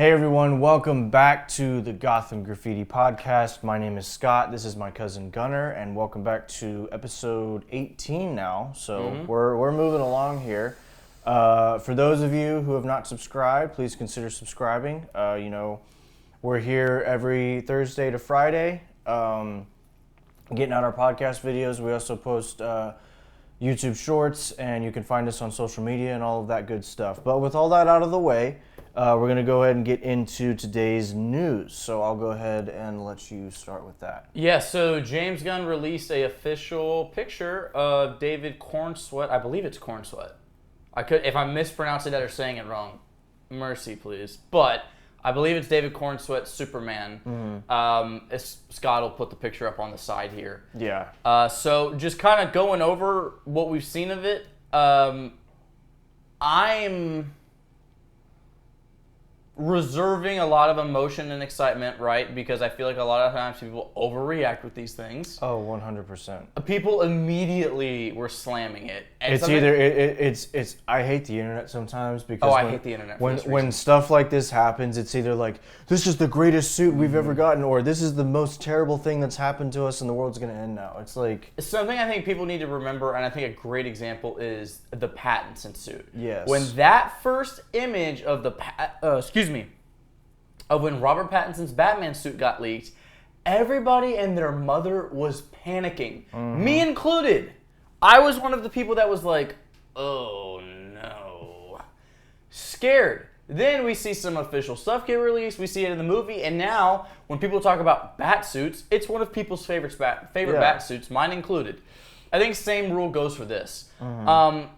Hey everyone, welcome back to the Gotham Graffiti Podcast. My name is Scott, this is my cousin Gunnar, and welcome back to episode 18 now. So we're moving along here. For those of you who have not subscribed, please consider subscribing. We're here every Thursday to Friday, getting out our podcast videos. We also post YouTube shorts, and you can find us on social media and all of that good stuff. But with all that out of the way, we're going to go ahead and get into today's news. So I'll go ahead and let you start with that. Yeah, so James Gunn released an official picture of David Cornsweat. I believe it's Cornsweat. If I'm mispronouncing that or saying it wrong, mercy please. But I believe it's David Cornsweat, Superman. Scott will put the picture up on the side here. Yeah. So just kind of going over what we've seen of it. I'm reserving a lot of emotion and excitement, right? Because I feel like a lot of times people overreact with these things. Oh, 100%. People immediately were slamming it. And it's I hate the internet sometimes because I hate the internet when stuff like this happens, it's either like, this is the greatest suit we've ever gotten, or this is the most terrible thing that's happened to us and the world's going to end now. It's like... Something I think people need to remember, and I think a great example is the Pattinson suit. Yes. When that first image of when Robert Pattinson's Batman suit got leaked, everybody and their mother was panicking. Me included. I was one of the people that was like, oh no. Scared. Then we see some official stuff get released, we see it in the movie, and now when people talk about bat suits, it's one of people's favorite bat suits, mine included. I think same rule goes for this. I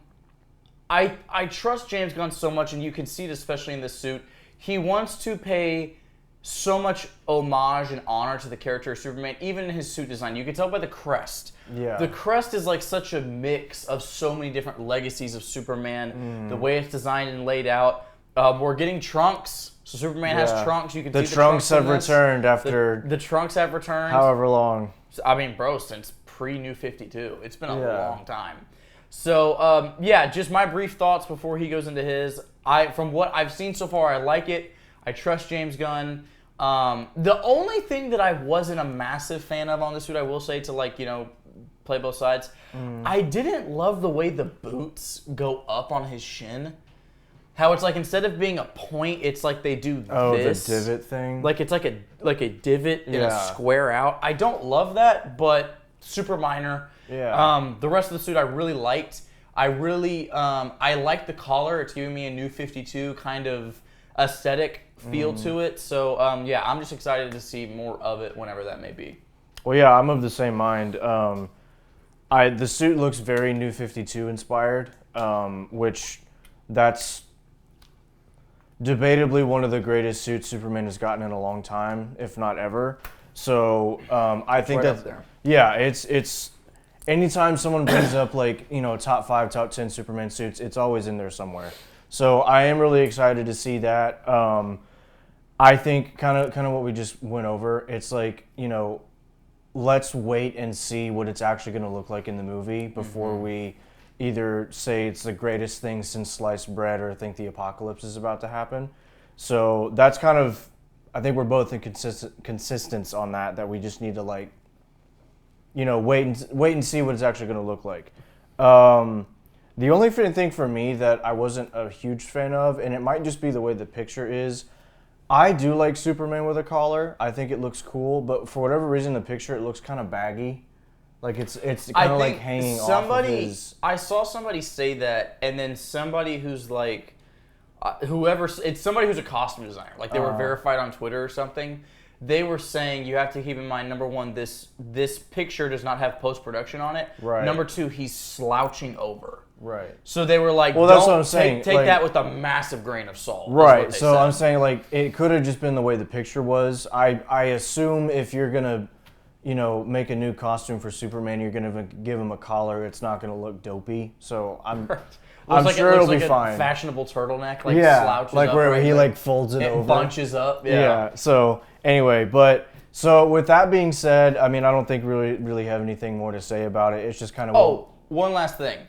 trust James Gunn so much, and you can see it especially in this suit. He wants to pay so much homage and honor to the character of Superman, even in his suit design. You can tell by the crest. Yeah. The crest is like such a mix of so many different legacies of Superman, the way it's designed and laid out. We're getting trunks. So Superman has trunks. You can see the trunks have returned after... The trunks have returned. However long. I mean, bro, since pre-New 52. It's been a long time. So, just my brief thoughts before he goes into his. From what I've seen so far, I like it. I trust James Gunn. The only thing that I wasn't a massive fan of on this suit, I will say to play both sides, I didn't love the way the boots go up on his shin. How it's like instead of being a point, it's like they do this. Oh, the divot thing? Like it's like a divot in a square out. I don't love that, but super minor. Yeah. The rest of the suit I really liked. I like the collar. It's giving me a New 52 kind of aesthetic feel to it. So, I'm just excited to see more of it whenever that may be. Well, yeah, I'm of the same mind. The suit looks very New 52 inspired, which that's debatably one of the greatest suits Superman has gotten in a long time, if not ever. So, I think right that, there. Yeah, it's anytime someone brings up top 5, top 10 Superman suits, it's always in there somewhere. So I am really excited to see that. I think kind of what we just went over. It's like, let's wait and see what it's actually going to look like in the movie before we either say it's the greatest thing since sliced bread or think the apocalypse is about to happen. So that's kind of, I think we're both in consistence on that we just need to wait and see what it's actually going to look like. The only thing for me that I wasn't a huge fan of, and it might just be the way the picture is, I do like Superman with a collar. I think it looks cool, but for whatever reason, the picture, it looks kind of baggy. Like it's kind of like hanging off of his... I saw somebody say that, and then somebody who's like, it's somebody who's a costume designer. Like they were verified on Twitter or something. They were saying you have to keep in mind, number one, this picture does not have post-production on it. Right. Number two, he's slouching over. Right. So they were like, well, that's what I'm saying. Take that with a massive grain of salt. Right. So I'm saying it could have just been the way the picture was. I assume if you're gonna, make a new costume for Superman, you're gonna give him a collar. It's not gonna look dopey. So I'm sure it'll be fine. A fashionable turtleneck, slouches like up where right he there. folds it over, bunches up. Yeah. So anyway, so with that being said, I mean, I don't think really have anything more to say about it. It's just kind of. Oh, one last thing.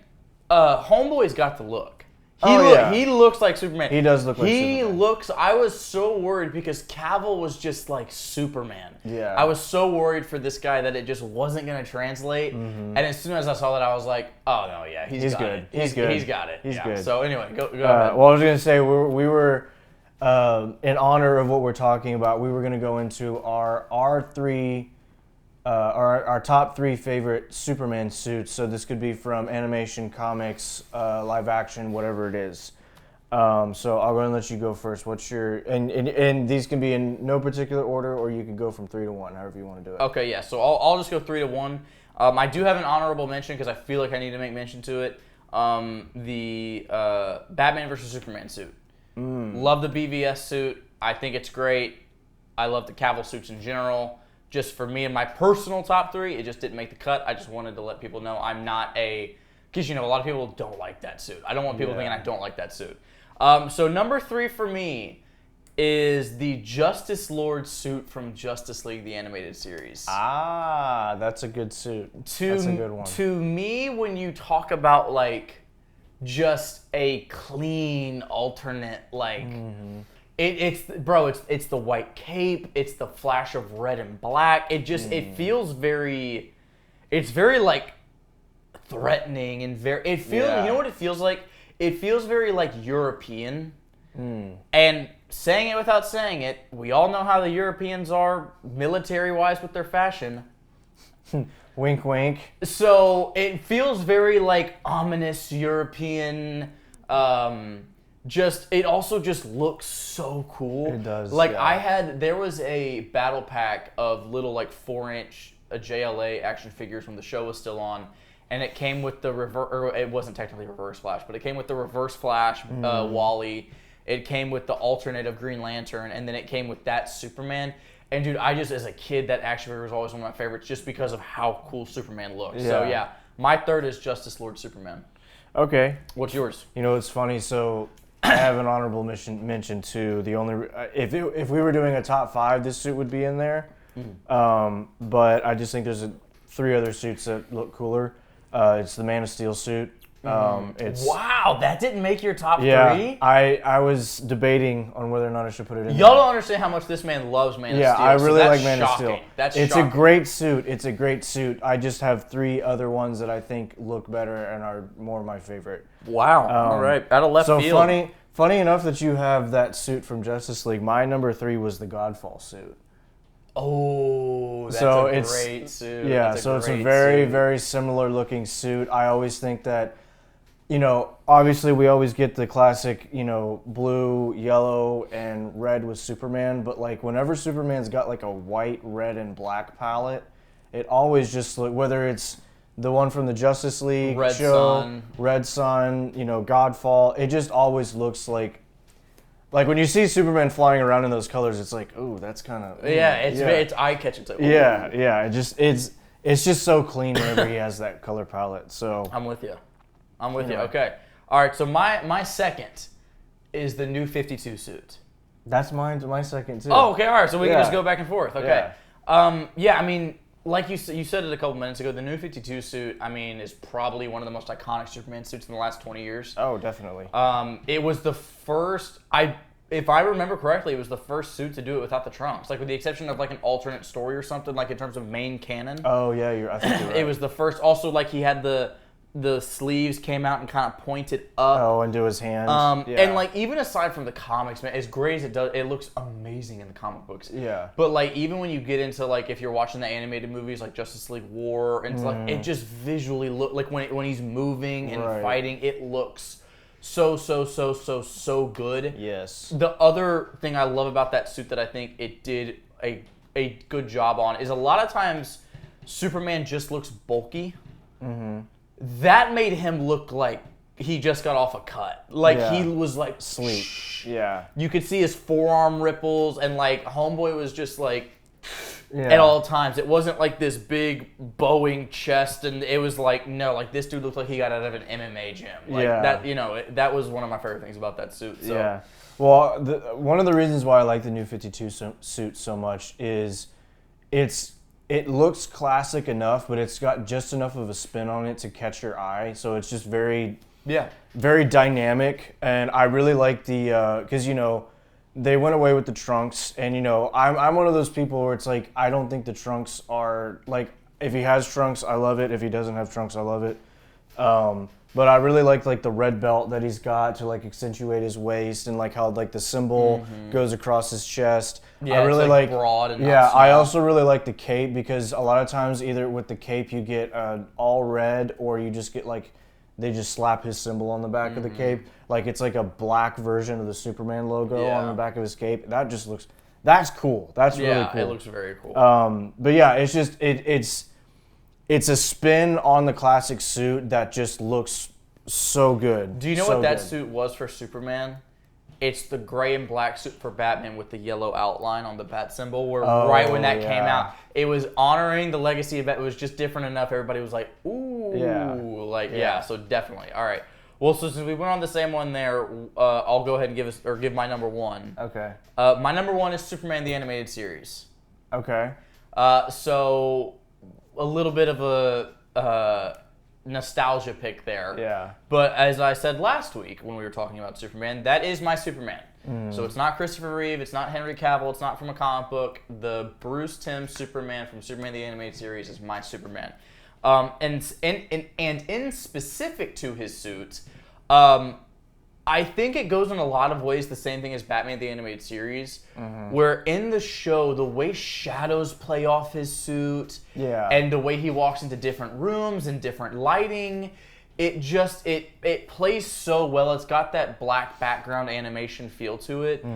Homeboy's got the look. He looks like Superman. He does look like Superman. I was so worried because Cavill was just like Superman. Yeah. I was so worried for this guy that it just wasn't going to translate. And as soon as I saw that, I was like, oh, no, yeah, he's got good. it. He's good. He's got it. He's good. So anyway, go ahead. Well, I was going to say, we were, in honor of what we're talking about, we were going to go into our top 3 favorite Superman suits. So this could be from animation, comics, live action, whatever it is. So I'll go and let you go first. What's your and these can be in no particular order, or you can go from 3 to 1, however you want to do it. Okay, yeah. So I'll just go 3 to 1. I do have an honorable mention because I feel like I need to make mention to it. The Batman versus Superman suit. Love the BVS suit. I think it's great. I love the Cavill suits in general. Just for me and my personal top 3, it just didn't make the cut. I just wanted to let people know I'm not because a lot of people don't like that suit. I don't want people thinking I don't like that suit. So number 3 for me is the Justice Lord suit from Justice League, the animated series. Ah, that's a good suit. That's a good one. To me, when you talk about like just a clean alternate, like it's the white cape, it's the flash of red and black. It feels very, it's very like threatening and you know what it feels like? It feels very like European. And saying it without saying it, we all know how the Europeans are military-wise with their fashion. Wink, wink. So it feels very like ominous European. It also just looks so cool. It does. There was a battle pack of little like 4-inch JLA action figures when the show was still on. And it came with the it wasn't technically Reverse Flash, but it came with the Reverse Flash Wally. It came with the alternate of Green Lantern, and then it came with that Superman. And dude, as a kid, that action figure was always one of my favorites just because of how cool Superman looks. Yeah. So yeah, my 3rd is Justice Lord Superman. Okay. What's yours? It's funny. So I have an honorable mention too. The only if we were doing a top 5, this suit would be in there. But I just think there's 3 other suits that look cooler. It's the Man of Steel suit. Wow, that didn't make your top 3? I was debating on whether or not I should put it in. Y'all don't understand how much this man loves Man of Steel. Yeah, I really like Man shocking. of Steel. That's It's shocking. a great suit. It's a great suit. I just have 3 other ones that I think look better and are more my favorite. Wow. All right. Out of left field. So funny enough that you have that suit from Justice League. My number 3 was the Godfall suit. Oh, that's a great suit. Yeah, so it's a very, very similar looking suit. I always think that, obviously we always get the classic, blue, yellow, and red with Superman, but like whenever Superman's got like a white, red, and black palette, it always just whether it's the one from the Justice League Red show, Sun. Red Sun, Godfall, it just always looks like when you see Superman flying around in those colors, it's like, ooh, that's kind of... It's eye-catching. It's it's just so clean whenever he has that color palette. So I'm with you. Okay. All right, so my second is the New 52 suit. That's my second, too. Oh, okay, all right, so we can just go back and forth. Okay. Yeah. I mean, like you said it a couple minutes ago, the New 52 suit, I mean, is probably one of the most iconic Superman suits in the last 20 years. Oh, definitely. It was the first, if I remember correctly, it was the first suit to do it without the trunks. Like, with the exception of, like, an alternate story or something, like, in terms of main canon. Oh, yeah, I think you're right. It was the first. Also, like, he had the sleeves came out and kind of pointed up. Oh, into his hands. And, like, even aside from the comics, man, as great as it does, it looks amazing in the comic books. Yeah. But, like, even when you get into, like, if you're watching the animated movies, like Justice League War, and like, it just visually like, when he's moving and fighting, it looks so good. Yes. The other thing I love about that suit that I think it did a good job on is a lot of times Superman just looks bulky. That made him look like he just got off a cut. Like, he was like sleep. Yeah. You could see his forearm ripples, and like Homeboy was just like at all times. It wasn't like this big bowing chest, and it was like, no, like this dude looked like he got out of an MMA gym. Like that, that was one of my favorite things about that suit. So. Yeah. Well, one of the reasons why I like the New 52 suit so much is it looks classic enough, but it's got just enough of a spin on it to catch your eye. So it's just very, Yeah. Very dynamic, and I really like the because they went away with the trunks, and I'm one of those people where it's like I don't think the trunks are like if he has trunks I love it, if he doesn't have trunks I love it, but I really like the red belt that he's got to like accentuate his waist and like how like the symbol goes across his chest. Yeah, I really it's like broad and not small. I also really like the cape because a lot of times either with the cape you get all red or you just get like they just slap his symbol on the back of the cape. Like it's like a black version of the Superman logo on the back of his cape. That just looks, that's cool. That's really cool. Yeah, it looks very cool. But yeah, it's just, it's a spin on the classic suit that just looks so good. Do you know what that suit was for Superman? It's the gray and black suit for Batman with the yellow outline on the bat symbol. Where right when that came out, it was honoring the legacy of Batman. It was just different enough. Everybody was like, ooh. Yeah. So definitely. All right. Well, so since we went on the same one there, I'll go ahead and give my number one. Okay. My number one is Superman the Animated Series. Okay. So a little bit of a nostalgia pick there. Yeah. But as I said last week when we were talking about Superman, that is my Superman. So it's not Christopher Reeve, it's not Henry Cavill, it's not from a comic book. The Bruce Timm Superman from Superman the Animated Series is my Superman. And in specific to his suit, I think it goes in a lot of ways the same thing as Batman the Animated Series, where in the show, the way shadows play off his suit and the way he walks into different rooms and different lighting, it plays so well. It's got that black background animation feel to it,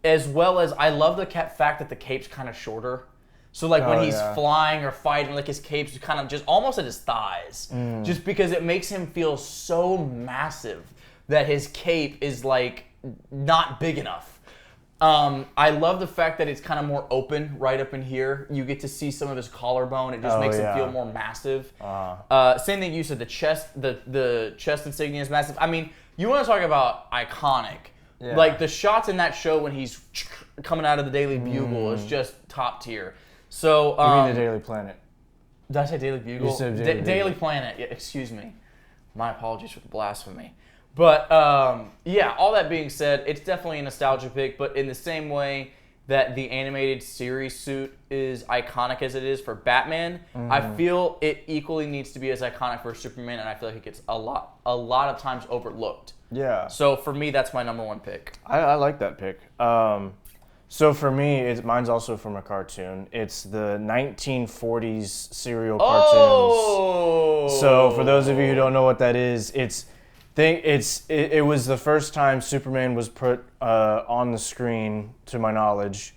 as well as I love the fact that the cape's kind of shorter. So like when he's flying or fighting, like his cape's kind of just almost at his thighs, just because it makes him feel so massive that his cape is like not big enough. I love the fact that it's kind of more open right up in here. You get to see some of his collarbone. It just makes him feel more massive. Same thing you said. The chest insignia is massive. I mean, you want to talk about iconic. Yeah. Like the shots in that show when he's coming out of the Daily Bugle is just top tier. So you mean the Daily Planet? Did I say Daily Bugle? You said Daily Planet. Yeah, excuse me. My apologies for the blasphemy. But yeah, all that being said, it's definitely a nostalgia pick. But in the same way that the animated series suit is iconic as it is for Batman, I feel it equally needs to be as iconic for Superman, and I feel like it gets a lot of times overlooked. Yeah. So for me, that's my number one pick. I like that pick. So for me, mine's also from a cartoon. It's the 1940s serial cartoons. Oh! So for those of you who don't know what that is, it was the first time Superman was put on the screen, to my knowledge,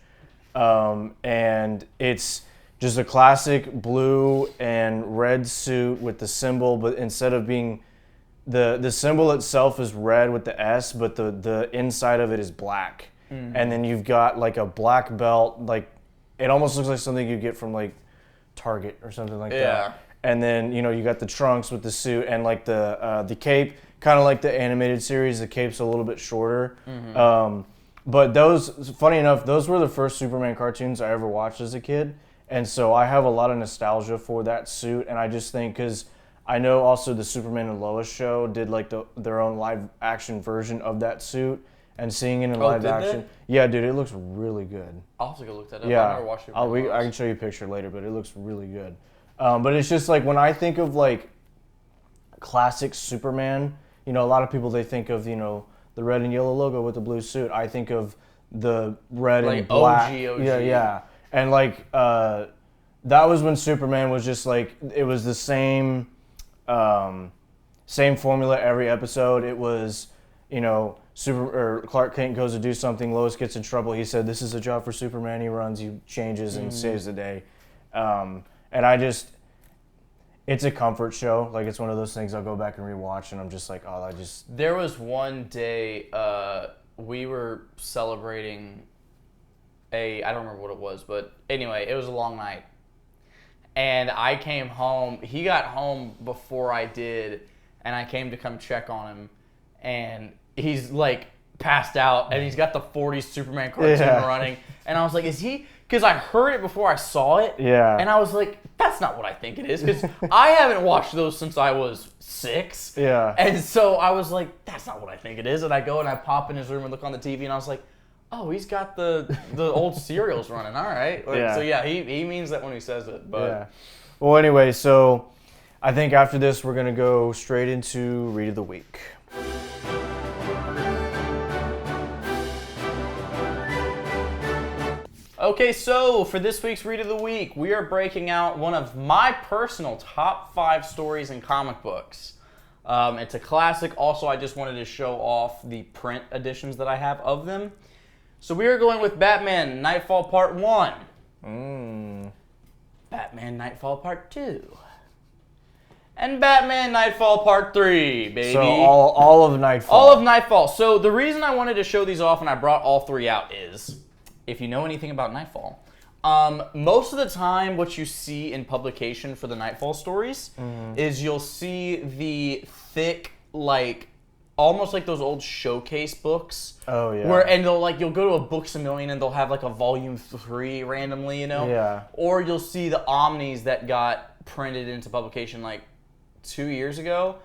and it's just a classic blue and red suit with the symbol, but instead of being the symbol itself is red with the S, but the inside of it is black. And then you've got like a black belt, like it almost looks like something you get from like Target or something like that. And then you got the trunks with the suit and like the cape, kind of like the animated series. The cape's a little bit shorter. But funny enough, those were the first Superman cartoons I ever watched as a kid, and so I have a lot of nostalgia for that suit. And I just think because I know also the Superman and Lois show did like their own live action version of that suit. And seeing it in live action. Yeah, dude, it looks really good. I'll have to go look that up. Yeah. I've never watched it. I can show you a picture later, but it looks really good. But it's just like when I think of like classic Superman, a lot of people, they think of, the red and yellow logo with the blue suit. I think of the red and black. OG. Yeah. And like that was when Superman was just like, it was the same formula every episode. It was, Clark Kent goes to do something, Lois gets in trouble. He said, "This is a job for Superman." He runs, he changes, and saves the day. And it's a comfort show. Like it's one of those things I'll go back and rewatch, and I'm just like, There was one day we were celebrating I don't remember what it was, but anyway, it was a long night, and I came home. He got home before I did, and I came to come check on him. And he's like passed out, and he's got the 40s Superman cartoon running. And I was like, is he because I heard it before I saw it. Yeah. And I was like, that's not what I think it is, because I haven't watched those since I was 6. Yeah. And so I was like, that's not what I think it is. And I go and I pop in his room and look on the TV, and I was like, oh, he's got the old serials running. All right. Yeah. So yeah, he means that when he says it. But yeah. Well, anyway, so I think after this we're gonna go straight into Read of the Week. Okay, so for this week's Read of the Week, we are breaking out one of my personal top 5 stories in comic books. It's a classic. Also, I just wanted to show off the print editions that I have of them. So we are going with Batman Nightfall Part 1. Batman Nightfall Part 2. And Batman Nightfall Part 3, baby. So all of Nightfall. All of Nightfall. So the reason I wanted to show these off and I brought all 3 out is, if you know anything about Nightfall, most of the time what you see in publication for the Nightfall stories is you'll see the thick, like, almost like those old showcase books. Oh, yeah. And you'll go to a Books A Million and they'll have like a volume 3 randomly, you know? Yeah. Or you'll see the Omnis that got printed into publication like 2 years ago,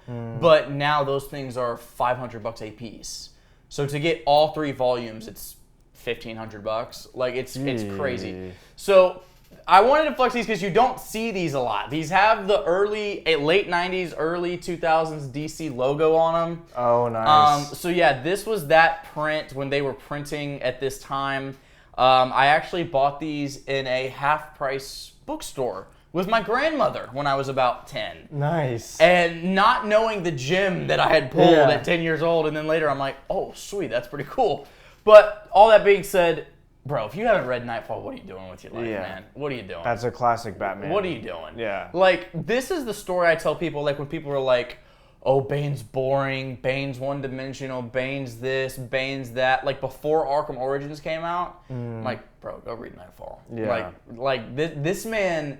but now those things are $500 a piece. So to get all 3 volumes, it's $1,500. Like it's crazy. So I wanted to flex these because you don't see these a lot. These have the late 90s, early 2000s DC logo on them. Oh, nice. So yeah, this was that print when they were printing at this time. I actually bought these in a half-price bookstore with my grandmother when I was about 10. Nice. And not knowing the gem that I had pulled at 10 years old, and then later I'm like, oh, sweet, that's pretty cool. But all that being said, bro, if you haven't read Nightfall, what are you doing with your life, man? What are you doing? That's a classic Batman. What are you doing? Yeah. Like, this is the story I tell people, like, when people are like, oh, Bane's boring, Bane's one-dimensional, Bane's this, Bane's that. Like, before Arkham Origins came out, I'm like, bro, go read Nightfall. Yeah. Like this man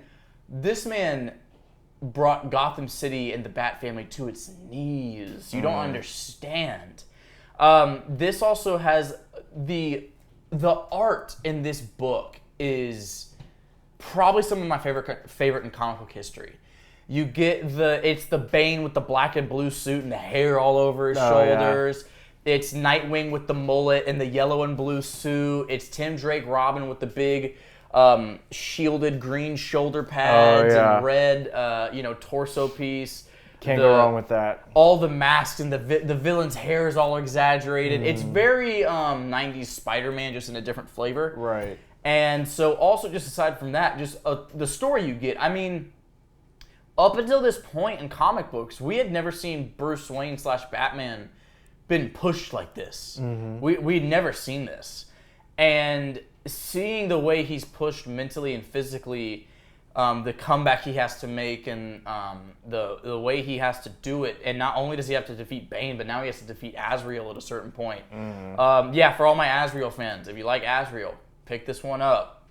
brought Gotham City and the Bat family to its knees. You don't understand. This also has the art in this book is probably some of my favorite in comic book history. You get it's the Bane with the black and blue suit and the hair all over his shoulders. Yeah. It's Nightwing with the mullet and the yellow and blue suit. It's Tim Drake Robin with the big shielded green shoulder pads and red torso piece. Can't go wrong with that. All the masks and the villain's hair is all exaggerated. It's very 90s Spider-Man, just in a different flavor. Right. And so also just aside from that, just the story you get. I mean, up until this point in comic books, we had never seen Bruce Wayne / Batman been pushed like this. We'd never seen this. And seeing the way he's pushed mentally and physically, the comeback he has to make, and the way he has to do it, and not only does he have to defeat Bane, but now he has to defeat Azrael at a certain point. For all my Azrael fans, if you like Azrael, pick this one up.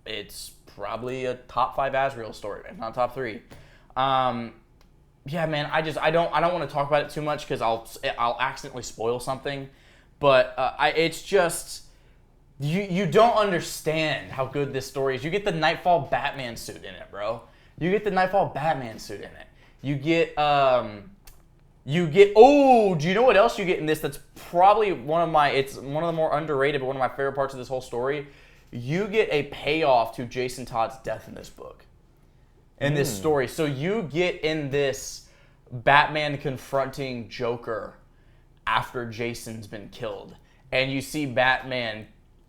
It's probably a top 5 Azrael story, if not top 3. Man, I don't want to talk about it too much because I'll accidentally spoil something, but it's just. You don't understand how good this story is. You get the Nightfall Batman suit in it, bro. You get the Nightfall Batman suit in it. Do you know what else you get in this that's probably it's one of the more underrated, but one of my favorite parts of this whole story? You get a payoff to Jason Todd's death in this book. In this story. So you get in this Batman confronting Joker after Jason's been killed. And you see Batman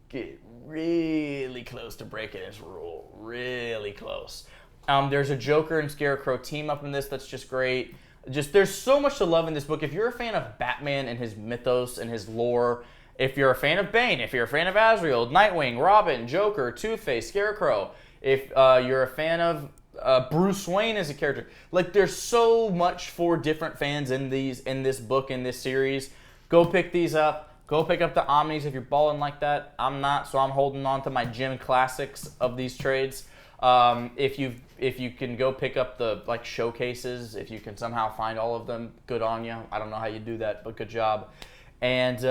get really close to breaking his rule. Really close. There's a Joker and Scarecrow team up in this that's just great. There's so much to love in this book. If you're a fan of Batman and his mythos and his lore, if you're a fan of Bane, if you're a fan of Azrael, Nightwing, Robin, Joker, Two-Face, Scarecrow, if you're a fan of Bruce Wayne as a character, like there's so much for different fans in this book, in this series. Go pick these up. Go pick up the Omnis if you're balling like that. I'm not, so I'm holding on to my gym classics of these trades. If you can go pick up the showcases, if you can somehow find all of them, good on you. I don't know how you do that, but good job. And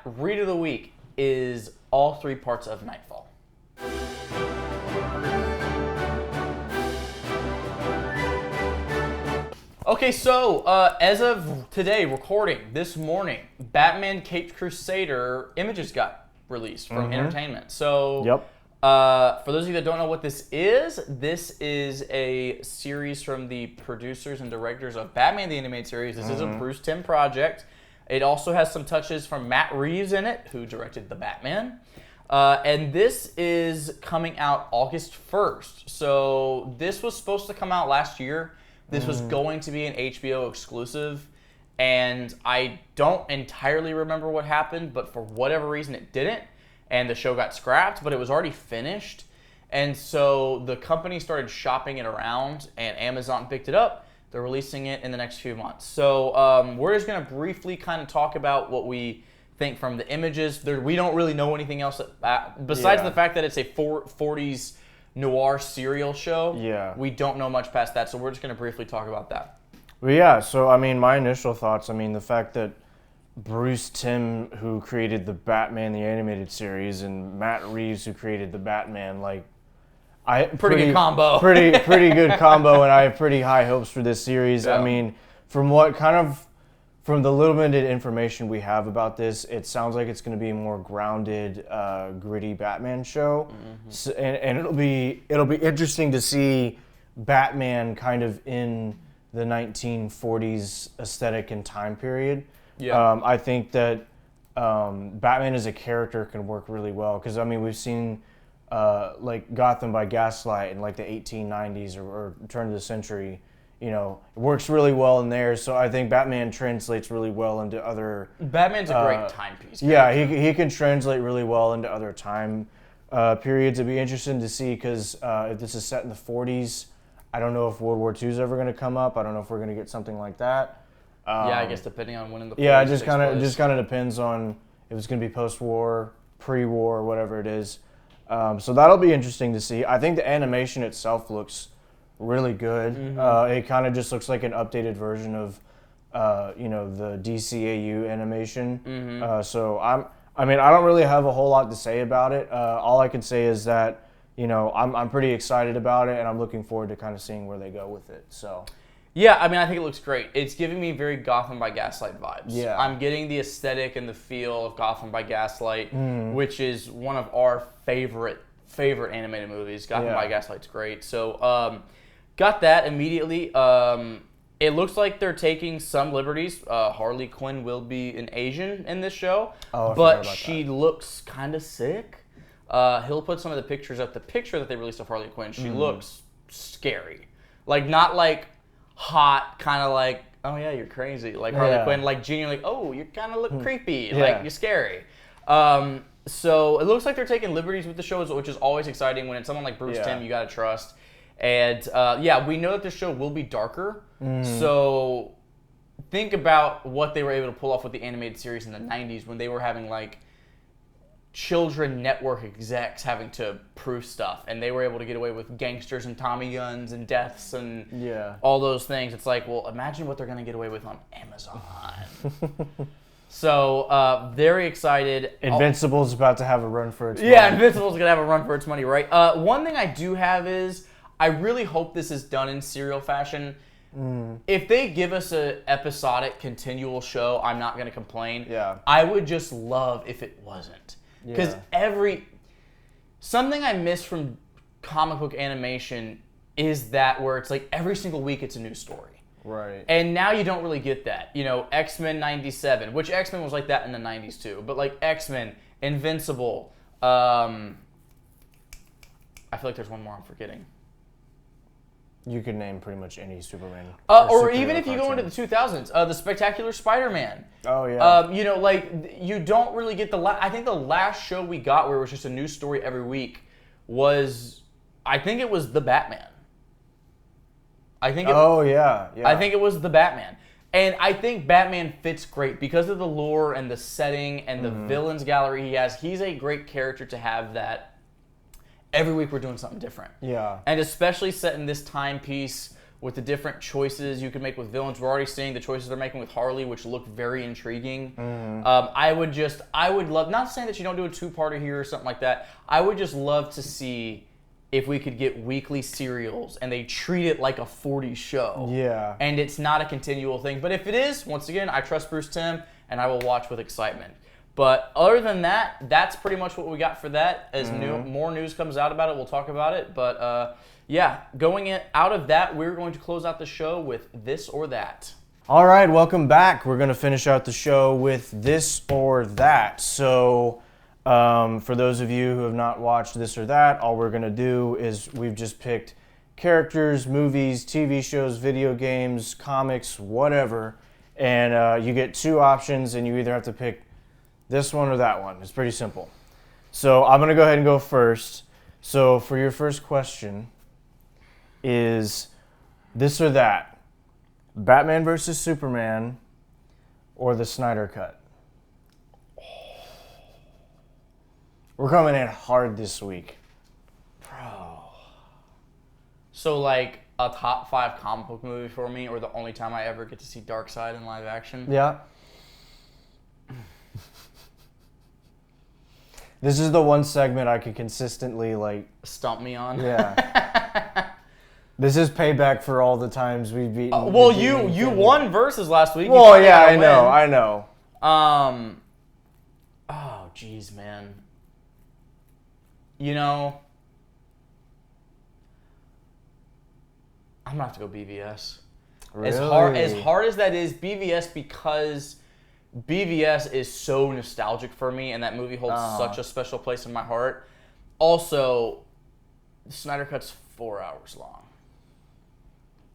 Read of the Week is all 3 parts of Nightfall. Okay, so as of today, recording this morning, Batman Caped Crusader images got released from Entertainment. So, Yep. For those of you that don't know what this is a series from the producers and directors of Batman the Animated Series. This is a Bruce Timm project. It also has some touches from Matt Reeves in it, who directed The Batman. And this is coming out August 1st. So this was supposed to come out last year. This was going to be an HBO exclusive. And I don't entirely remember what happened, but for whatever reason it didn't. And the show got scrapped, but it was already finished. And so the company started shopping it around, and Amazon picked it up. They're releasing it in the next few months. So we're just going to briefly kind of talk about what we think from the images. We don't really know anything else besides the fact that it's a 40s noir serial show. Yeah. We don't know much past that, so we're just going to briefly talk about that. Well, yeah, so, I mean, my initial thoughts, I mean, the fact that Bruce Timm, who created the Batman, the animated series, and Matt Reeves, who created the Batman, like, Pretty good combo. pretty good combo, and I have pretty high hopes for this series. Yeah. I mean, from the limited information we have about this, it sounds like it's going to be a more grounded, gritty Batman show, so, and it'll be interesting to see Batman kind of in the 1940s aesthetic and time period. Yeah. I think that Batman as a character can work really well because I mean we've seen like Gotham by Gaslight in like the 1890s or turn of the century. You know, it works really well in there. So I think Batman translates really well into other. Batman's a great timepiece. Yeah, he can translate really well into other time periods. It'd be interesting to see because if this is set in the 40s, I don't know if World War II is ever going to come up. I don't know if we're going to get something like that. Yeah, I guess depending on when in the 40s yeah, it just kind of depends on if it's going to be post-war, pre-war, whatever it is. So that'll be interesting to see. I think the animation itself looks really good. It kind of just looks like an updated version of, the DCAU animation. So I don't really have a whole lot to say about it. All I can say is that, I'm pretty excited about it, and I'm looking forward to kind of seeing where they go with it. So. Yeah, I mean, I think it looks great. It's giving me very Gotham by Gaslight vibes. Yeah. I'm getting the aesthetic and the feel of Gotham by Gaslight, which is one of our favorite animated movies. Gotham by Gaslight's great. So, got that immediately. It looks like they're taking some liberties. Harley Quinn will be an Asian in this show, but she looks kind of sick. He'll put some of the pictures up. The picture that they released of Harley Quinn, she looks scary. Like, not like hot, kind of like, oh yeah, you're crazy. Like Harley Quinn, like genuinely, oh, you kind of look creepy. Like, you're scary. So it looks like they're taking liberties with the shows, which is always exciting. When it's someone like Bruce Timm, you got to trust. And we know that the show will be darker. So think about what they were able to pull off with the animated series in the 90s when they were having like children network execs having to prove stuff, and they were able to get away with gangsters and Tommy guns and deaths and all those things. It's like, well, imagine what they're going to get away with on Amazon. So, very excited. Invincible's about to have a run for its money. Yeah, Invincible's going to have a run for its money, right? One thing I do have is, I really hope this is done in serial fashion. If they give us an episodic, continual show, I'm not going to complain. Yeah. I would just love if it wasn't. Because something I miss from comic book animation is that where it's like every single week it's a new story. Right. And now you don't really get that. X-Men 97, which X-Men was like that in the 90s too. But like X-Men, Invincible, I feel like there's one more I'm forgetting. You could name pretty much any Superman. Or even if you go into the 2000s, the Spectacular Spider-Man. Oh, yeah. You don't really get I think the last show we got where it was just a new story every week was, I think it was The Batman. I think it was The Batman. And I think Batman fits great because of the lore and the setting and the villains gallery he has. He's a great character to have that. Every week we're doing something different. Yeah. And especially set in this timepiece with the different choices you can make with villains. We're already seeing the choices they're making with Harley, which look very intriguing. I would love, not saying that you don't do a two-parter here or something like that, I would just love to see if we could get weekly serials and they treat it like a 40 show. Yeah. And it's not a continual thing. But if it is, once again, I trust Bruce Timm and I will watch with excitement. But other than that, that's pretty much what we got for that. As more news comes out about it, we'll talk about it. But yeah, out of that, we're going to close out the show with This or That. All right, welcome back. We're going to finish out the show with This or That. So for those of you who have not watched This or That, all we're going to do is we've just picked characters, movies, TV shows, video games, comics, whatever. And you get two options, and you either have to pick this one or that one. It's pretty simple. So I'm going to go ahead and go first. So for your first question is This or That. Batman versus Superman or the Snyder Cut? We're coming in hard this week. Bro. So like a top 5 comic book movie for me, or the only time I ever get to see Darkseid in live action? Yeah. This is the one segment I can consistently stump me on. Yeah. This is payback for all the times we've beaten. Well, you won versus last week. Well, yeah, I know. Oh, geez, man. You know, I'm gonna have to go BVS. Really? As hard as that is, BVS, because BVS is so nostalgic for me, and that movie holds such a special place in my heart. Also, Snyder Cut's 4 hours long.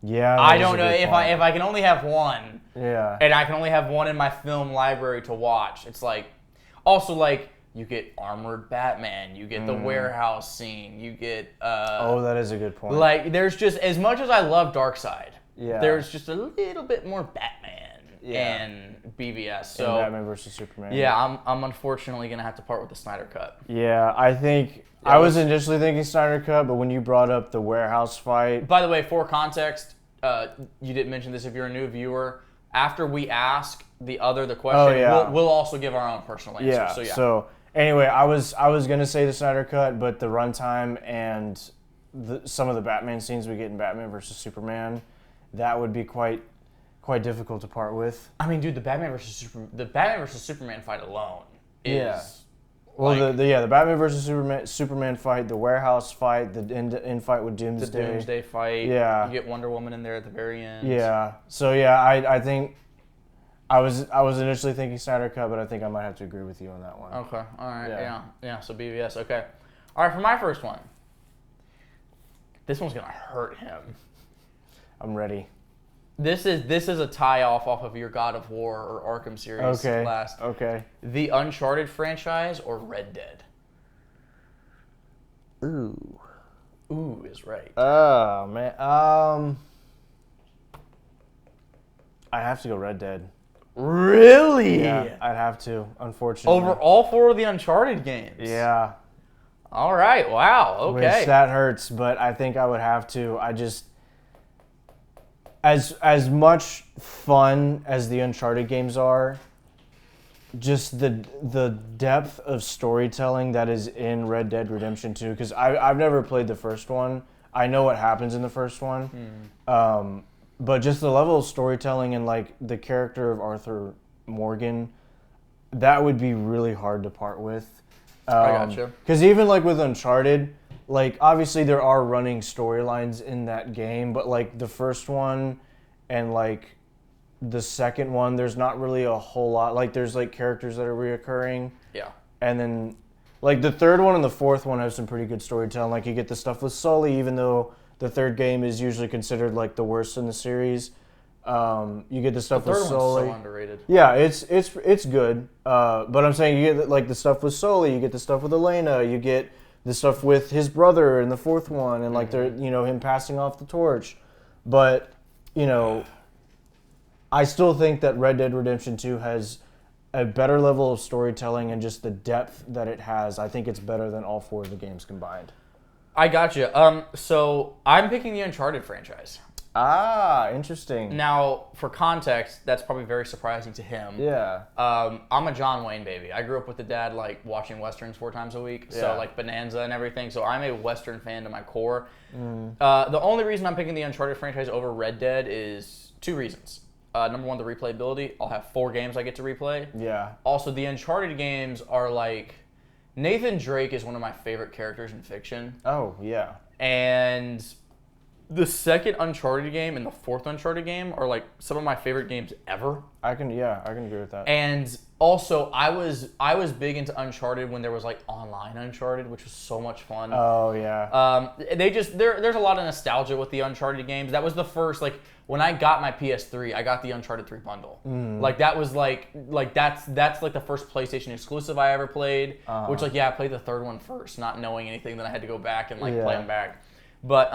Yeah, I don't know if I can only have one. Yeah. And I can only have one in my film library to watch. It's like, also like, you get armored Batman, you get the warehouse scene, you get that is a good point. Like, there's just, as much as I love Darkseid, yeah, there's just a little bit more Batman in BVS. So in Batman versus Superman. Yeah, I'm unfortunately gonna have to part with the Snyder Cut. Yeah, I think I was initially thinking Snyder Cut, but when you brought up the warehouse fight. By the way, for context, you didn't mention this if you're a new viewer. After we ask the question, we'll also give our own personal answers. Yeah. So anyway, I was gonna say the Snyder Cut, but the runtime and some of the Batman scenes we get in Batman versus Superman, that would be quite difficult to part with. I mean, dude, the Batman versus Superman fight alone is. Yeah. Well, the Batman versus Superman fight, the warehouse fight, the end fight with Doomsday. The Doomsday fight. Yeah. You get Wonder Woman in there at the very end. Yeah. So yeah, I think I was initially thinking Snyder Cut, but I think I might have to agree with you on that one. Okay. All right. Yeah. So BVS. Okay. All right. For my first one, this one's gonna hurt him. I'm ready. This is a tie-off of your God of War or Arkham series last. Okay. The Uncharted franchise or Red Dead? Ooh. Ooh is right. Oh, man. I'd have to go Red Dead. Really? Yeah, I'd have to, unfortunately. Over all 4 of the Uncharted games? Yeah. All right. Wow. Okay. Which that hurts, but I think I would have to. I just... As much fun as the Uncharted games are, just the depth of storytelling that is in Red Dead Redemption 2, because I've never played the first one. I know what happens in the first one, but just the level of storytelling and like the character of Arthur Morgan, that would be really hard to part with. I gotcha. Because even like with Uncharted, like obviously there are running storylines in that game, but like the first one and like the second one, there's not really a whole lot. Like there's like characters that are reoccurring. Yeah. And then like the third one and the fourth one have some pretty good storytelling. Like you get the stuff with Sully, even though the third game is usually considered like the worst in the series. You get the stuff with Sully. The third one's so underrated. Yeah, it's good. But I'm saying you get like the stuff with Sully, you get the stuff with Elena, you get the stuff with his brother in the fourth one, and like they're him passing off the torch. But I still think that Red Dead Redemption 2 has a better level of storytelling and just the depth that it has. I think it's better than all 4 of the games combined. I got you. So I'm picking the Uncharted franchise. Ah, interesting. Now, for context, that's probably very surprising to him. Yeah. I'm a John Wayne baby. I grew up with a dad like watching Westerns 4 times a week, so like Bonanza and everything. So I'm a Western fan to my core. The only reason I'm picking the Uncharted franchise over Red Dead is 2 reasons. Number 1, the replayability. I'll have 4 games I get to replay. Yeah. Also, the Uncharted games are like... Nathan Drake is one of my favorite characters in fiction. Oh, yeah. And... the second Uncharted game and the 4th Uncharted game are like some of my favorite games ever. I can agree with that. And also, I was big into Uncharted when there was like online Uncharted, which was so much fun. Oh yeah. There's a lot of nostalgia with the Uncharted games. That was the first, like, when I got my PS3, I got the Uncharted 3 bundle. Like that was like that's like the first PlayStation exclusive I ever played. Which like I played the 3rd one first, not knowing anything. Then I had to go back and like play them back. But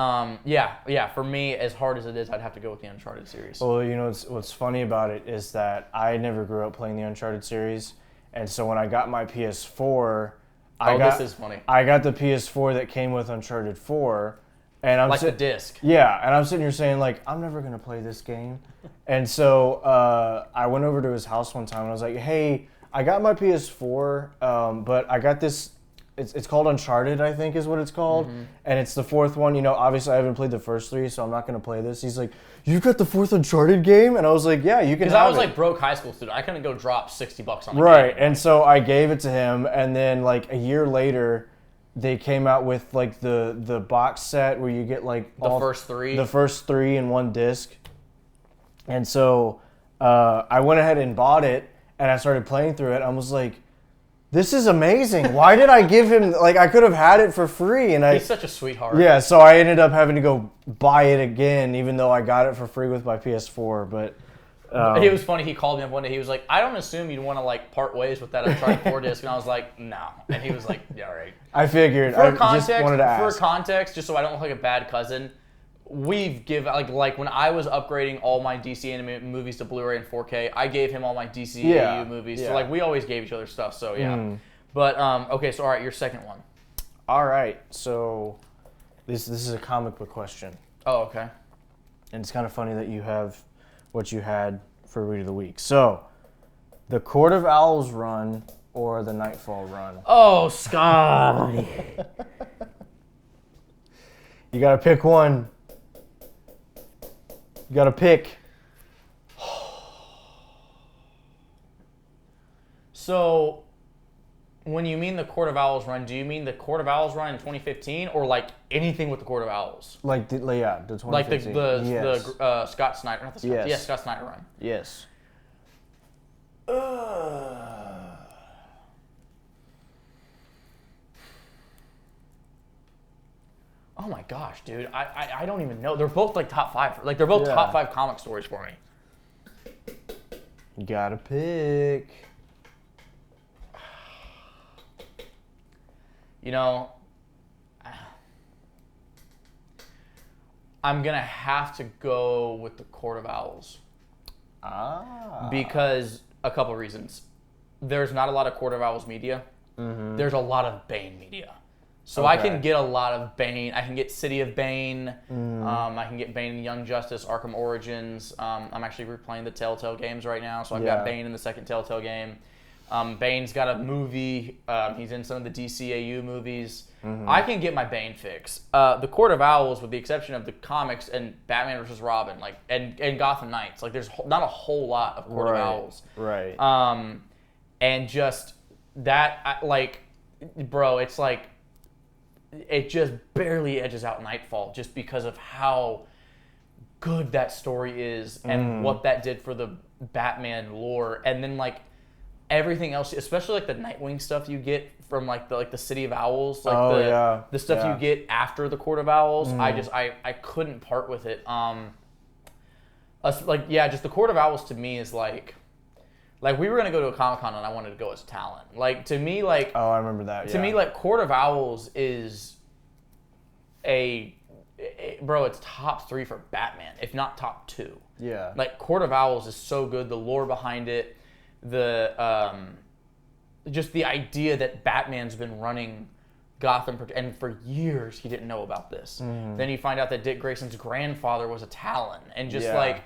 for me, as hard as it is, I'd have to go with the Uncharted series. Well, you know what's funny about it is that I never grew up playing the Uncharted series, and so when I got my PS4, this is funny. I got the PS4 that came with Uncharted 4, and I'm like the disc. Yeah, and I'm sitting here saying like I'm never gonna play this game, and so I went over to his house one time and I was like, hey, I got my PS4, but I got this. It's called Uncharted, I think is what it's called. And it's the 4th one. You know, obviously I haven't played the first 3, so I'm not going to play this. He's like, you got the 4th Uncharted game? And I was like, yeah, you can have it. Because I was like broke high school student. I couldn't go drop $60 on the game. Right, and so I gave it to him. And then like a year later, they came out with like the box set where you get like the first 3. The first 3 in one disc. And so I went ahead and bought it, and I started playing through it. I was like, this is amazing. Why did I give him, like, I could have had it for free. And he's such a sweetheart. Yeah, so I ended up having to go buy it again, even though I got it for free with my PS4. But it was funny. He called me up one day. He was like, I don't assume you'd want to, like, part ways with that Uncharted 4 disc. And I was like, no. And he was like, yeah, all right. I figured. For context, just so I don't look like a bad cousin, we've given, like when I was upgrading all my DC animated movies to Blu-ray and 4K, I gave him all my DCAU movies. So like we always gave each other stuff. So yeah. But okay, so all right, your second one. All right, so this is a comic book question. Oh, okay. And it's kind of funny that you have what you had for Read of the Week. So, the Court of Owls run or the Nightfall run? Oh, Scott. You gotta pick one. You gotta pick. So, when you mean the Court of Owls run, do you mean the Court of Owls run in 2015, or like anything with the Court of Owls? Like the 2015. Like yes. the Scott Snyder, not the Scott, yes. Scott Snyder run. Yes. Oh my gosh, dude! I don't even know. They're both like top 5. Like they're both top 5 comic stories for me. You gotta pick. You know, I'm gonna have to go with the Court of Owls. Because a couple reasons. There's not a lot of Court of Owls media. Mm-hmm. There's a lot of Bane media. So I can get a lot of Bane. I can get City of Bane. I can get Bane in Young Justice, Arkham Origins. I'm actually replaying the Telltale games right now, so I've got Bane in the second Telltale game. Bane's got a movie. He's in some of the DCAU movies. Mm-hmm. I can get my Bane fix. The Court of Owls, with the exception of the comics and Batman vs. Robin, like and Gotham Knights, like there's not a whole lot of Court of Owls. Right. And just that, like, bro, it's like it just barely edges out Nightfall just because of how good that story is and what that did for the Batman lore, and then like everything else, especially like the Nightwing stuff you get from like the City of Owls, like the stuff you get after the Court of Owls. I couldn't part with it. Just the Court of Owls to me is like we were gonna go to a Comic-Con and I wanted to go as Talon. Like to me, like I remember that. To me, like Court of Owls is bro, it's top 3 for Batman, if not top 2. Yeah. Like Court of Owls is so good. The lore behind it, the just the idea that Batman's been running Gotham, and for years he didn't know about this. Then you find out that Dick Grayson's grandfather was a Talon, and just like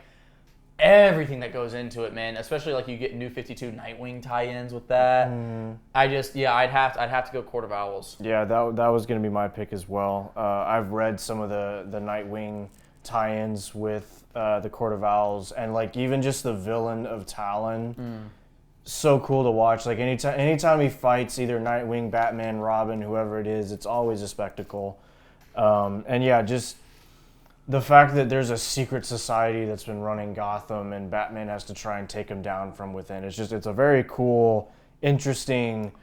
everything that goes into it, man. Especially like you get New 52 Nightwing tie-ins with that. I'd have to go Court of Owls. Yeah, that was gonna be my pick as well. I've read some of the Nightwing tie-ins with the Court of Owls, and like even just the villain of Talon. So cool to watch. Like anytime he fights either Nightwing, Batman, Robin, whoever it is, it's always a spectacle. And yeah, just the fact that there's a secret society that's been running Gotham and Batman has to try and take him down from within. It's a very cool, interesting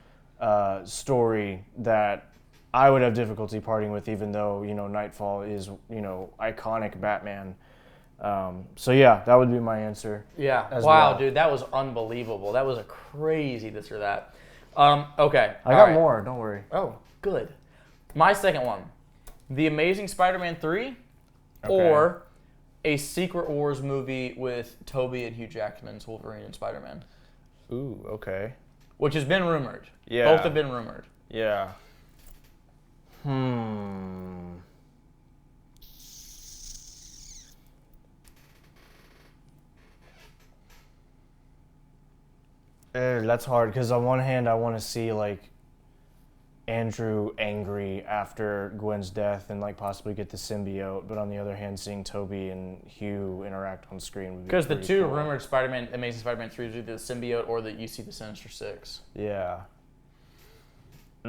story that I would have difficulty parting with, even though, Nightfall is, iconic Batman. So yeah, that would be my answer. Yeah. Wow, well. Dude, that was unbelievable. That was a crazy this or that. Okay. I got more. Don't worry. Oh, good. My second one, The Amazing Spider-Man 3, or a Secret Wars movie with Tobey and Hugh Jackman's Wolverine and Spider-Man. Ooh, okay. Which has been rumored. Yeah. Both have been rumored. Yeah. That's hard because on one hand I want to see like Andrew angry after Gwen's death and like possibly get the symbiote, but on the other hand, seeing Tobey and Hugh interact on screen would be because the two cool. rumored Amazing Spider-Man 3 is either the symbiote or that you see the Sinister Six. Yeah. I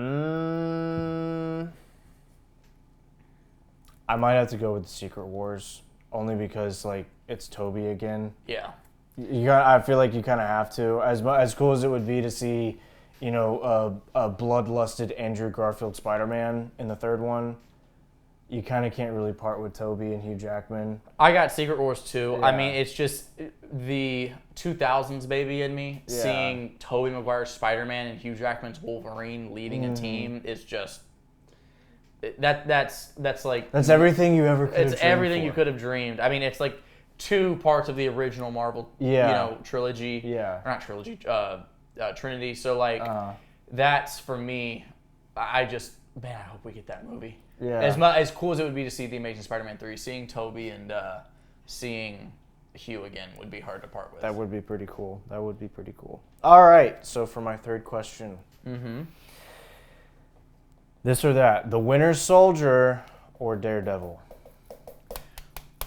might have to go with the Secret Wars only because like it's Tobey again. Yeah. I feel like you kind of have to. As cool as it would be to see, a bloodlusted Andrew Garfield Spider-Man in the third one, you kind of can't really part with Tobey and Hugh Jackman. I got Secret Wars 2. Yeah. I mean, it's just the 2000s baby in me. Yeah. Seeing Tobey Maguire's Spider-Man and Hugh Jackman's Wolverine leading a team is just that's like that's everything you ever could have dreamed. It's everything for. you could have dreamed. I mean, it's like two parts of the original Marvel, trilogy. Yeah. Or not trilogy, Trinity. So like, that's for me. I hope we get that movie. Yeah. As cool as it would be to see The Amazing Spider-Man 3, seeing Tobey and seeing Hugh again would be hard to part with. That would be pretty cool. All right. So for my third question. This or that, the Winter Soldier or Daredevil?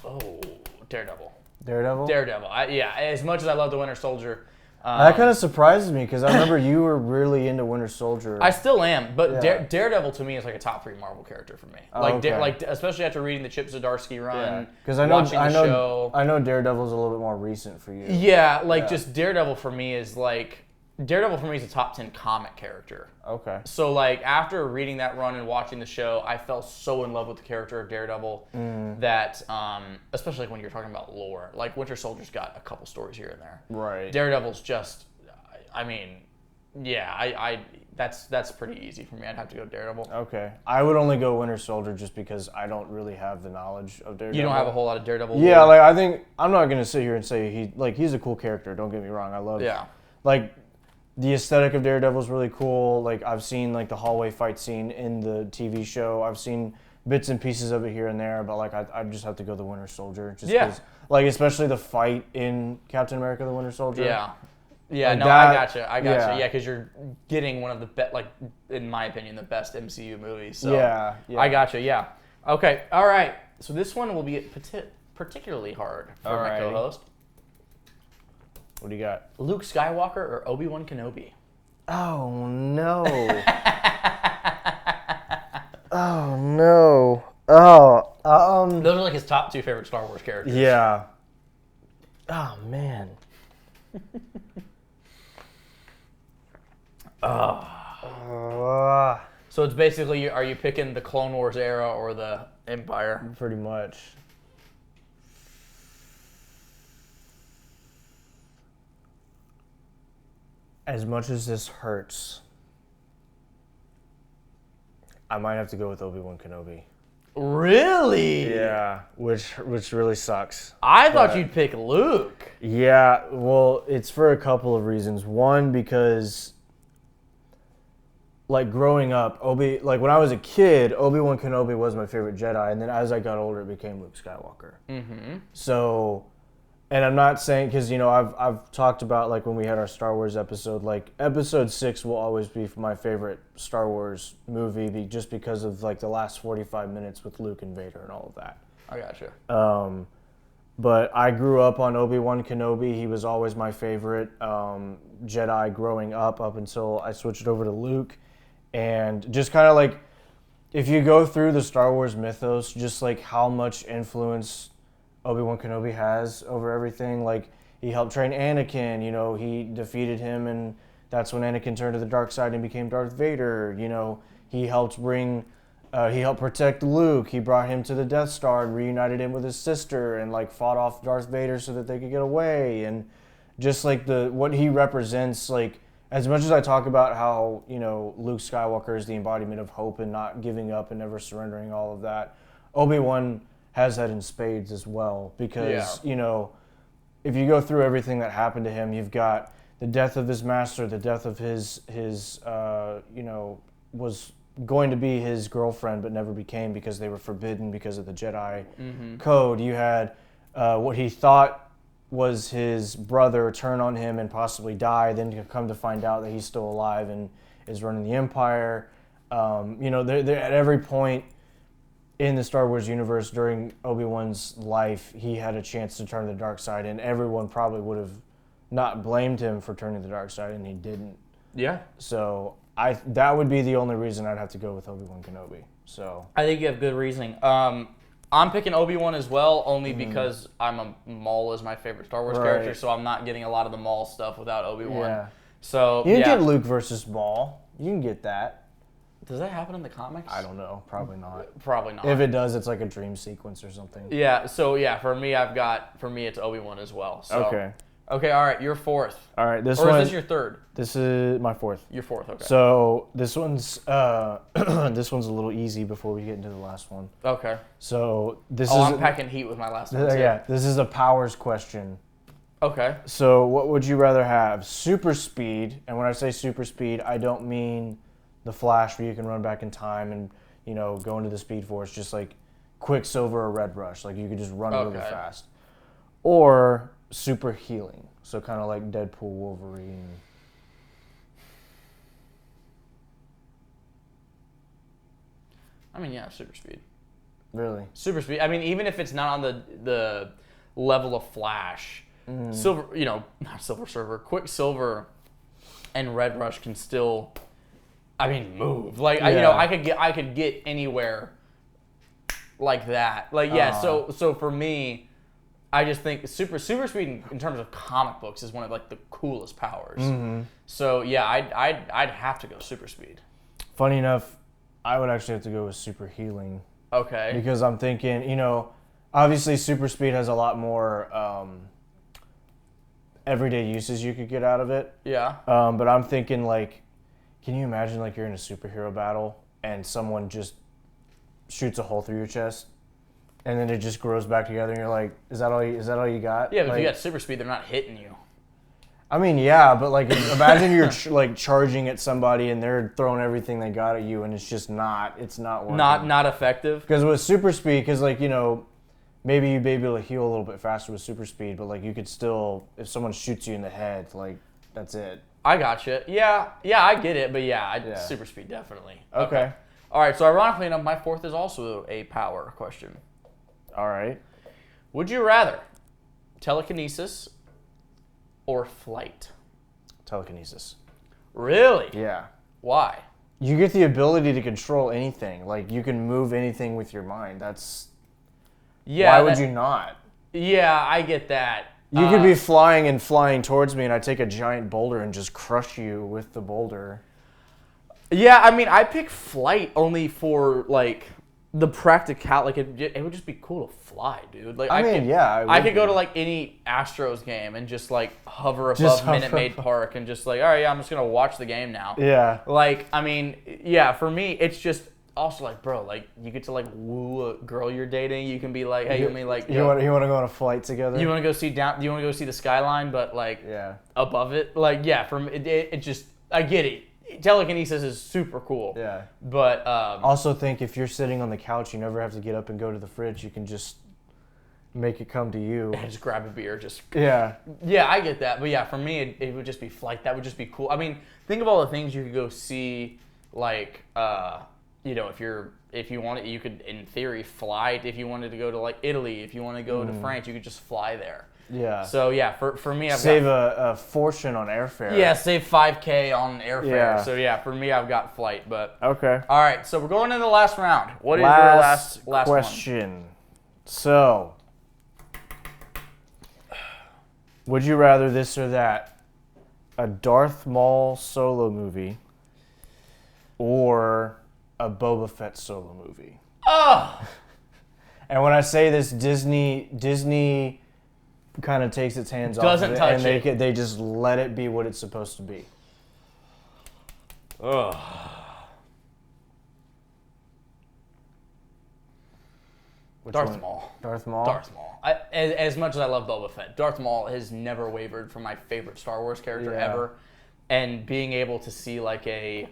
Oh, Daredevil. Daredevil? As much as I love the Winter Soldier. That kind of surprises me because I remember you were really into Winter Soldier. I still am, but Daredevil to me is like a top 3 Marvel character for me. Especially after reading the Chip Zdarsky run, because watching the show. I know Daredevil's a little bit more recent for you. Yeah, just Daredevil for me is like a top 10 comic character. Okay. So like after reading that run and watching the show, I fell so in love with the character of Daredevil that, especially like when you're talking about lore, like Winter Soldier's got a couple stories here and there. Right. Daredevil's just, that's pretty easy for me. I'd have to go Daredevil. Okay. I would only go Winter Soldier just because I don't really have the knowledge of Daredevil. You don't have a whole lot of Daredevil Yeah, lore? like I think I'm not gonna sit here and say he's a cool character. Don't get me wrong. I love like. The aesthetic of Daredevil is really cool. Like I've seen like the hallway fight scene in the TV show. I've seen bits and pieces of it here and there, but like I just have to go the Winter Soldier. Just 'cause, like especially the fight in Captain America: The Winter Soldier. Yeah. Like I gotcha. Yeah, because you're getting one of the best, like in my opinion, the best MCU movies. So yeah. I gotcha. Yeah. Okay. All right. So this one will be particularly hard for my co-host. What do you got? Luke Skywalker or Obi-Wan Kenobi? Oh, no. Oh, no. Oh, Those are like his top 2 favorite Star Wars characters. Yeah. Oh, man. So it's basically, are you picking the Clone Wars era or the Empire? Pretty much. As much as this hurts, I might have to go with Obi-Wan Kenobi. Really? Yeah, which really sucks. I thought you'd pick Luke. Yeah, well, it's for a couple of reasons. One, because like growing up, like when I was a kid, Obi-Wan Kenobi was my favorite Jedi, and then as I got older, it became Luke Skywalker. Mm-hmm. So, and I'm not saying, because, you know, I've talked about, like, when we had our Star Wars episode, like, Episode 6 will always be my favorite Star Wars movie, just because of, like, the last 45 minutes with Luke and Vader and all of that. I gotcha. But I grew up on Obi-Wan Kenobi. He was always my favorite Jedi growing up until I switched over to Luke. And just kind of like, if you go through the Star Wars mythos, just like how much influence Obi-Wan Kenobi has over everything. Like, he helped train Anakin, you know, he defeated him, and that's when Anakin turned to the dark side and became Darth Vader. You know, he helped protect Luke. He brought him to the Death Star and reunited him with his sister, and like fought off Darth Vader so that they could get away. And just like what he represents, like, as much as I talk about how, you know, Luke Skywalker is the embodiment of hope and not giving up and never surrendering, all of that, Obi-Wan has that in spades as well. Because, you know, if you go through everything that happened to him, you've got the death of his master, the death of his you know, was going to be his girlfriend but never became because they were forbidden because of the Jedi code. You had what he thought was his brother turn on him and possibly die, then to come to find out that he's still alive and is running the Empire. You know, they're at every point in the Star Wars universe during Obi-Wan's life, he had a chance to turn to the dark side, and everyone probably would have not blamed him for turning to the dark side, and he didn't. Yeah. So that would be the only reason I'd have to go with Obi-Wan Kenobi. So I think you have good reasoning. I'm picking Obi-Wan as well, only because Maul is my favorite Star Wars character, so I'm not getting a lot of the Maul stuff without Obi-Wan. Yeah. So you can get Luke versus Maul. You can get that. Does that happen in the comics? I don't know. Probably not. Probably not. If it does, it's like a dream sequence or something. Yeah. So yeah, for me, it's Obi-Wan as well. So. Okay. Okay. All right. You're fourth. All right. Is this your third? This is my fourth. You're fourth. Okay. So this one's this one's a little easy before we get into the last one. Okay. So I'm packing heat with my last one too. Yeah. This is a powers question. Okay. So what would you rather have? Super speed, and when I say super speed, I don't mean the Flash where you can run back in time and, you know, go into the Speed Force, just like Quicksilver or Red Rush, like you could just run really fast. Or super healing, so kind of like Deadpool, Wolverine. I mean, yeah, super speed. Really? Super speed. I mean, even if it's not on the level of Flash, not Silver Surfer, Quicksilver and Red Rush can still, I mean, move. Like, I could get anywhere like that. Like, yeah. So for me, I just think super speed in terms of comic books is one of like the coolest powers. Mm-hmm. So yeah, I'd have to go super speed. Funny enough, I would actually have to go with super healing. Okay. Because I'm thinking, you know, obviously super speed has a lot more everyday uses you could get out of it. Yeah. But I'm thinking, like, can you imagine, like, you're in a superhero battle and someone just shoots a hole through your chest and then it just grows back together and you're like, is that all you got? Yeah, but like, if you got super speed, they're not hitting you. I mean, yeah, but like, imagine you're like charging at somebody and they're throwing everything they got at you and it's not working. Not effective. Because with super speed, because, like, you know, maybe you'd be able to heal a little bit faster with super speed, but like you could still, if someone shoots you in the head, like, that's it. I gotcha. Yeah, I get it, but yeah, super speed definitely. Okay. All right, so ironically enough, my fourth is also a power question. All right. Would you rather telekinesis or flight? Telekinesis. Really? Yeah. Why? You get the ability to control anything. Like, you can move anything with your mind. That's... Yeah. Why would you not? Yeah, I get that. You could be flying towards me and I take a giant boulder and just crush you with the boulder. Yeah, I mean, I pick flight only for, like, the practical. Like, it would just be cool to fly, dude. Like, I could go to, like, any Astros game and just, like, hover above Minute Maid Park and just, like, all right, yeah, I'm just going to watch the game now. Yeah. Like, I mean, yeah, for me, it's just also, like, bro, like, you get to, like, woo a girl you're dating. You can be like, hey, you want me, like... You want to go on a flight together? Do you want to go see the skyline, but, like, above it? Like, yeah, it just... I get it. telekinesis is super cool. Yeah. But also think if you're sitting on the couch, you never have to get up and go to the fridge. You can just make it come to you. Just grab a beer, Yeah. Yeah, I get that. But yeah, for me, it would just be flight. That would just be cool. I mean, think of all the things you could go see, like, if you wanted, you could, in theory, fly. If you wanted to go to, like, Italy, if you want to go to France, you could just fly there. Yeah. So, yeah, for me, save a fortune on airfare. Yeah, save $5,000 on airfare. Yeah. So, yeah, for me, I've got flight. But Okay. all right, so we're going into the last round. What is your last question? one? So, would you rather this or that? A Darth Maul solo movie or a Boba Fett solo movie? Oh! And when I say this, Disney kind of takes its hands off of it, touch and it. they just let it be what it's supposed to be. Ugh. Darth Maul. Darth Maul? Darth Maul. As much as I love Boba Fett, Darth Maul has never wavered from my favorite Star Wars character ever. And being able to see like a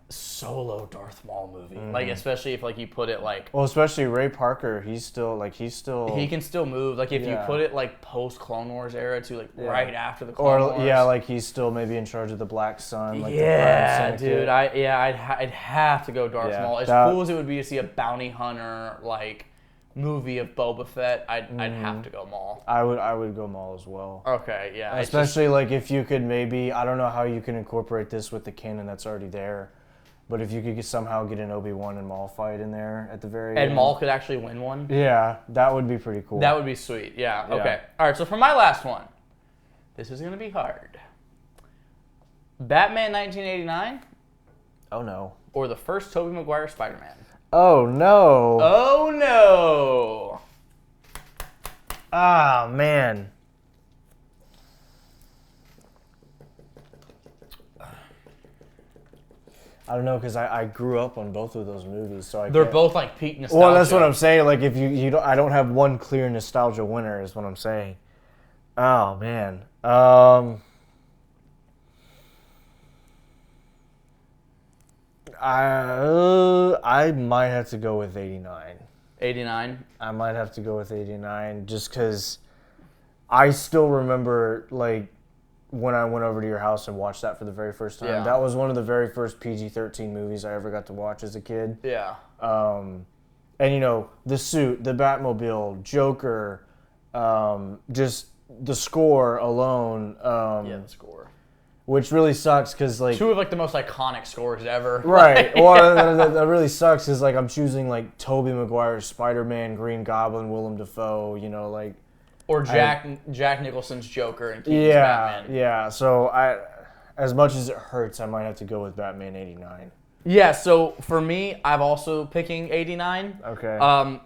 solo Darth Maul movie, like especially if like you put it like, well, especially Ray Parker, he can still move. Like if you put it like post Clone Wars era to like right after the Clone Wars. Like he's still maybe in charge of the Black Sun. Like yeah, the dude. I'd have to go Darth Maul. As cool as it would be to see a bounty hunter like movie of Boba Fett, I'd have to go Maul. I would go Maul as well. Okay, yeah. Especially like if you could maybe, I don't know how you can incorporate this with the canon that's already there. But if you could somehow get an Obi-Wan and Maul fight in there at the very end. And Maul could actually win one? Yeah, that would be pretty cool. That would be sweet, yeah. Okay. All right, so for my last one, this is going to be hard. Batman 1989? Oh, no. Or the first Tobey Maguire Spider-Man? Oh, no. Oh, no. Ah, man. I don't know, because I grew up on both of those movies, so they're both like peak nostalgia. Well, that's what I'm saying. Like, if you don't, I don't have one clear nostalgia winner, is what I'm saying. Oh man, I might have to go with 89. 89. I might have to go with 89, just because I still remember like when I went over to your house and watched that for the very first time. Yeah. That was one of the very first PG-13 movies I ever got to watch as a kid. Yeah. And, you know, the suit, the Batmobile, Joker, just the score alone. The score. Which really sucks because, like... Two of, like, the most iconic scores ever. Right. Well, that really sucks because, like, I'm choosing, like, Tobey Maguire's Spider-Man, Green Goblin, Willem Dafoe, you know, like... Or Jack Nicholson's Joker and Keaton's Batman. Yeah. So as much as it hurts, I might have to go with Batman 89. Yeah. So for me, I'm also picking 89. Okay.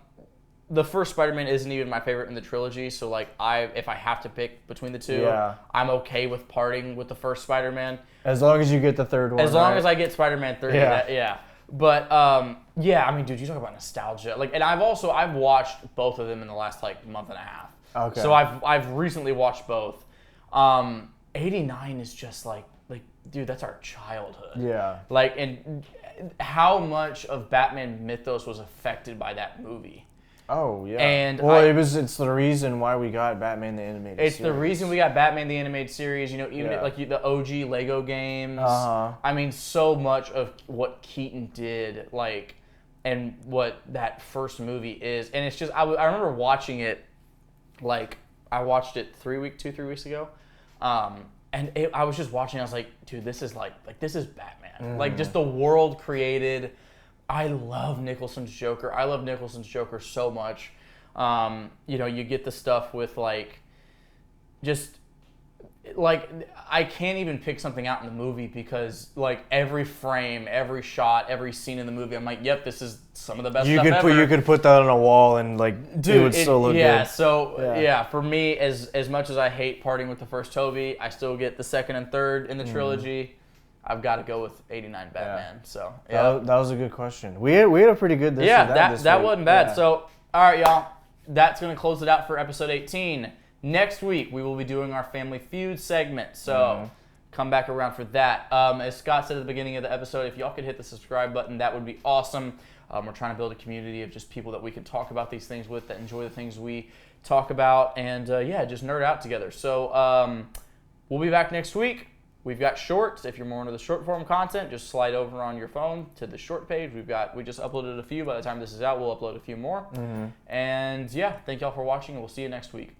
The first Spider-Man isn't even my favorite in the trilogy, so like if I have to pick between the two, I'm okay with parting with the first Spider-Man. As long as you get the third one. As long as I get Spider-Man 3. Yeah. But I mean, dude, you talk about nostalgia. Like, and I've watched both of them in the last like month and a half. Okay. So I've recently watched both. 89 is just like dude, that's our childhood. Yeah. Like, and how much of Batman mythos was affected by that movie? Oh yeah. And it's the reason why we got Batman the animated series. It's the reason we got Batman the animated series. You know, even like the OG Lego games. I mean, so much of what Keaton did, like, and what that first movie is, and it's just I remember watching it. Like, I watched it 3 weeks ago, and I was just watching. I was like, dude, this is this is Batman. Like, just the world created. I love Nicholson's Joker. I love Nicholson's Joker so much. You know, you get the stuff with like, just like I can't even pick something out in the movie because like every frame, every shot, every scene in the movie, I'm like, yep, this is some of the best stuff ever. You could put that on a wall and like, dude, it would still look good. So for me, as much as I hate parting with the first Toby, I still get the second and third in the trilogy. I've got to go with 89 Batman. So that was a good question. We had a pretty good this that week. wasn't bad. So all right, y'all, that's gonna close it out for episode 18. Next week we will be doing our Family Feud segment. So come back around for that. As Scott said at the beginning of the episode, if y'all could hit the subscribe button, that would be awesome. We're trying to build a community of just people that we can talk about these things with, that enjoy the things we talk about, and just nerd out together. So we'll be back next week. We've got shorts. If you're more into the short form content, just slide over on your phone to the short page. We just uploaded a few. By the time this is out, we'll upload a few more. And thank y'all for watching, and we'll see you next week.